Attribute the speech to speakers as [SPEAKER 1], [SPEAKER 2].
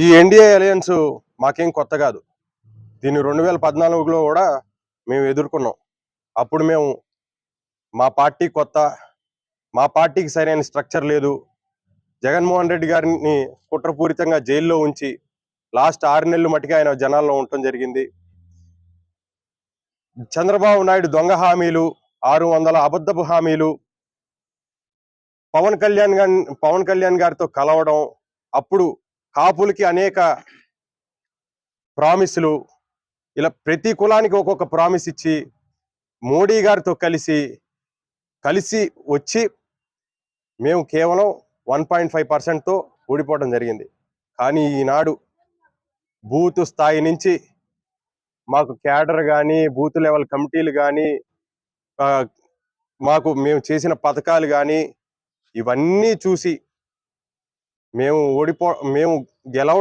[SPEAKER 1] ఈ NDA alliance మాకేం కొత్త కాదు. దీన్ని 2014లో కూడా మేము ఎదుర్కొన్నాం. అప్పుడు మేము మా పార్టీ కొత్త, మా పార్టీకి సరైన స్ట్రక్చర్ లేదు. జగన్మోహన్ రెడ్డి గారిని కుట్రపూరితంగా జైల్లో ఉంచి లాస్ట్ 6 నెలలు మటుకే ఆయన జనాల్లో ఉండటం జరిగింది. చంద్రబాబు నాయుడు దొంగ హామీలు, 600 అబద్ధపు హామీలు, పవన్ కళ్యాణ్ గారితో కలవడం, అప్పుడు కాపులకి అనేక ప్రామిసులు, ఇలా ప్రతి కులానికి ఒక్కొక్క ప్రామిస్ ఇచ్చి మోడీ గారితో కలిసి వచ్చి మేము కేవలం 1.5%తో ఓడిపోవడం జరిగింది. కానీ ఈనాడు బూత్ స్థాయి నుంచి మాకు క్యాడర్ కానీ, బూత్ లెవెల్ కమిటీలు కానీ, మేము చేసిన పథకాలు కానీ ఇవన్నీ చూసి మేము గెలవడం